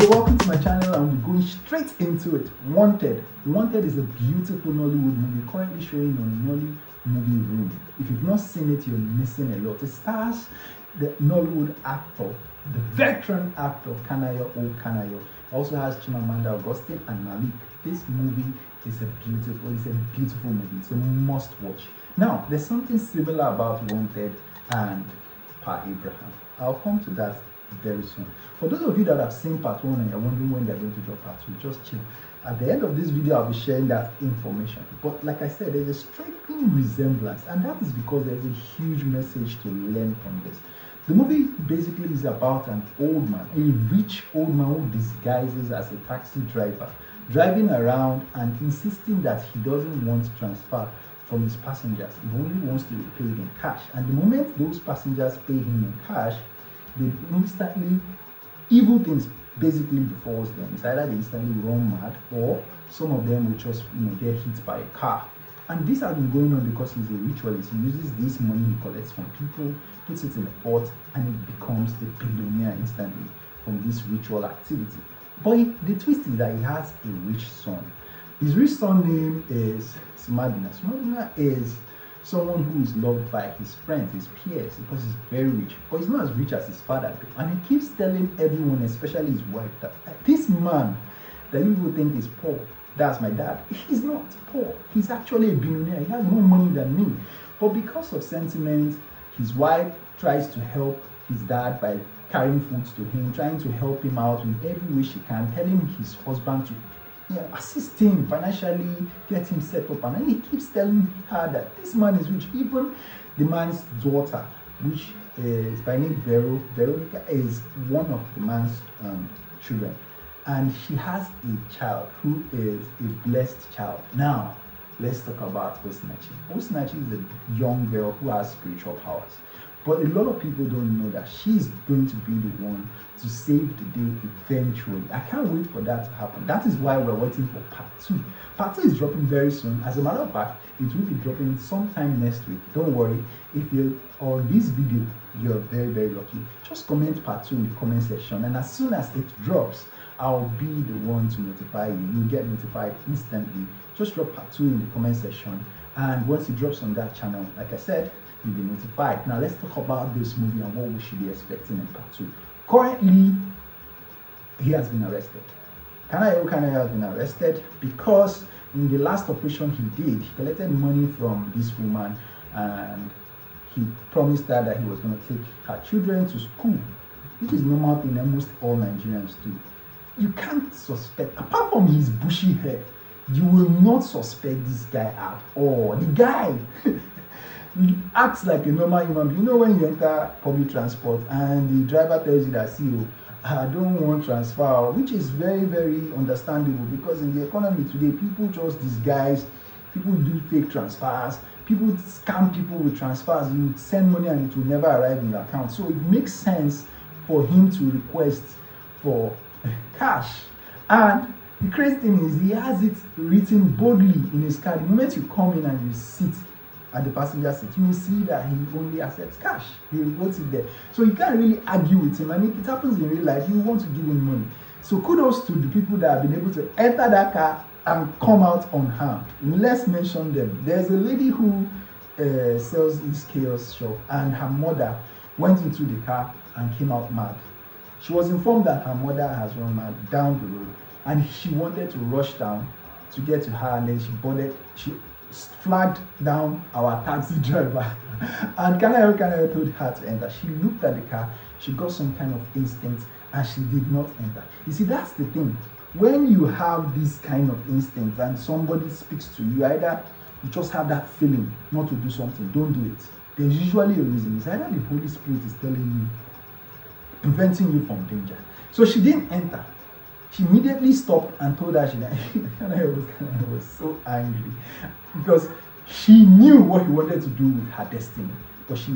So welcome to my channel, and we're going straight into it. Wanted. Wanted is a beautiful Nollywood movie currently showing on Nolly Movie Room. If you've not seen it, you're missing a lot. It stars the Nollywood actor, the veteran actor Kanayo.O.Kanayo. Also has Chimamanda, Augustine, and Maleek. This movie is a beautiful movie. It's a must watch. Now, there's something similar about Wanted and Pa Abraham. I'll come to that very soon. For those of you that have seen part 1 and you're wondering when they're going to drop part 2, just chill. At the end of this video, I'll be sharing that information. But like I said, there's a striking resemblance, and that is because there's a huge message to learn from this. The movie basically is about an old man, a rich old man who disguises as a taxi driver, driving around and insisting that he doesn't want transfer from his passengers. He only wants to be paid in cash. And the moment those passengers pay him in cash, they instantly, evil things basically befalls them. It's either they instantly run mad, or some of them will just get hit by a car. And this has been going on because he's a ritualist. He uses this money he collects from people, puts it in a pot, and it becomes a billionaire instantly from this ritual activity. But the twist is that he has a rich son. His rich son's name is Chimamanda. Chimamanda is someone who is loved by his friends, his peers, because he's very rich. But he's not as rich as his father though. And he keeps telling everyone, especially his wife, that this man that you would think is poor, that's my dad, he's not poor. He's actually a billionaire. He has more money than me. But because of sentiment, his wife tries to help his dad by carrying food to him, trying to help him out in every way she can, telling his husband to assist him financially, get him set up. And then he keeps telling her that this man is rich. Even the man's daughter, which is by name Veronica, is one of the man's children. And she has a child who is a blessed child. Now, let's talk about Osinachi. Osinachi is a young girl who has spiritual powers. But a lot of people don't know that she's going to be the one to save the day eventually. I can't wait for that to happen. That is why we're waiting for part 2. Part 2 is dropping very soon. As a matter of fact, it will be dropping sometime next week. Don't worry. If you're on this video, you're very lucky. Just comment part 2 in the comment section. And as soon as it drops, I'll be the one to notify you. You'll get notified instantly. Just drop part 2 in the comment section. And once it drops on that channel, like I said, you'll be notified. Now let's talk about this movie and what we should be expecting in part 2. Currently, he has been arrested. Kanayo.O.Kanayo has been arrested because in the last operation he did, he collected money from this woman and he promised her that he was going to take her children to school, which is normal thing that most all Nigerians do. You can't suspect, apart from his bushy hair, you will not suspect this guy at all. The guy he acts like a normal human being. You know when you enter public transport and the driver tells you that, see, I don't want transfer, which is very understandable, because in the economy today, people just disguise, people do fake transfers, people scam people with transfers. You send money and it will never arrive in your account. So it makes sense for him to request for cash. And the crazy thing is, he has it written boldly in his card. The moment you come in and you sit at the passenger seat, you will see that he only accepts cash. He wrote it there. So you can't really argue with him. And if it happens in real life, you want to give him money. So kudos to the people that have been able to enter that car and come out unharmed. Let's mention them. There's a lady who sells this chaos shop, and her mother went into the car and came out mad. She was informed that her mother has run mad down the road, and she wanted to rush down to get to her, and then she flagged down our taxi driver. And Kanayo told her to enter. She looked at the car, she got some kind of instinct, and she did not enter. You see, that's the thing. When you have this kind of instinct and somebody speaks to you, either you just have that feeling not to do something, don't do it. There's usually a reason. It's either the Holy Spirit is telling you, preventing you from danger. So she didn't enter. She immediately stopped and told her Kanayo was so angry because she knew what he wanted to do with her destiny, but she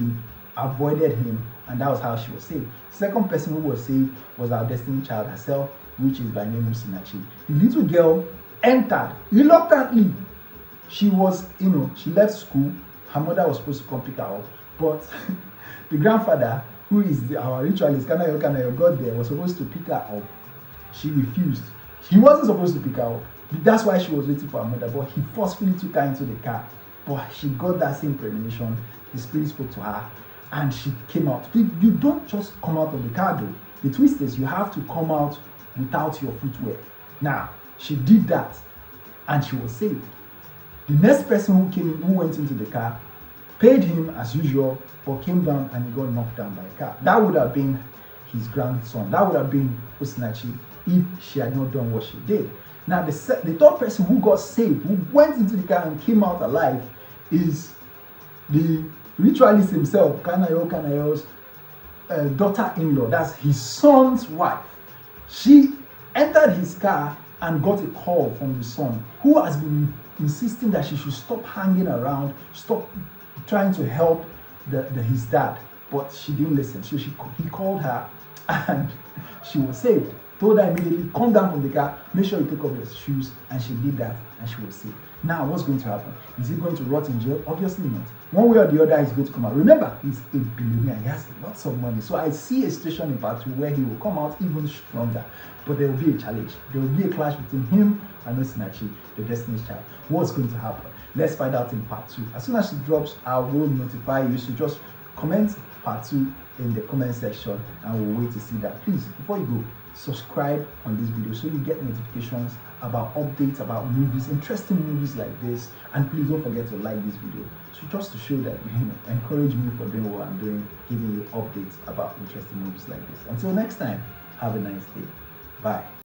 avoided him, and that was how she was saved. The second person who was saved was our destiny child herself, which is by name Osinachi. The little girl entered reluctantly. She was, she left school. Her mother was supposed to come pick her up, but the grandfather, who is our ritualist, Kanayo.O.Kanayo, got there, was supposed to pick her up. She refused. He wasn't supposed to pick her up. That's why she was waiting for her mother, but he forcefully took her into the car. But she got that same premonition. The spirit spoke to her and she came out. You don't just come out of the car though. The twist is you have to come out without your footwear. Now, she did that and she was saved. The next person who went into the car paid him as usual, but came down and he got knocked down by a car. That would have been his grandson. That would have been Osinachi if she had not done what she did. Now, the third person who got saved, who went into the car and came out alive, is the ritualist himself, Kanayo.O.Kanayo's daughter-in-law. That's his son's wife. She entered his car and got a call from the son, who has been insisting that she should stop hanging around, stop trying to help his dad. But she didn't listen. So he called her and she was saved. Told her immediately, come down from the car, make sure you take off your shoes, and she did that and she was saved. Now, what's going to happen? Is he going to rot in jail? Obviously not. One way or the other, he's going to come out. Remember, he's a billionaire. He has lots of money. So I see a situation in part 2 where he will come out even stronger. But there will be a challenge. There will be a clash between him and Osinachi, the Destiny's Child. What's going to happen? Let's find out in part 2. As soon as she drops, I will notify you. So just comment part 2 in the comment section and we'll wait to see that. Please, before you go, subscribe on this video so you get notifications about updates about movies, interesting movies like this. And please don't forget to like this video, so just to show that you encourage me for doing what I'm doing, giving you updates about interesting movies like this. Until next time, have a nice day. Bye.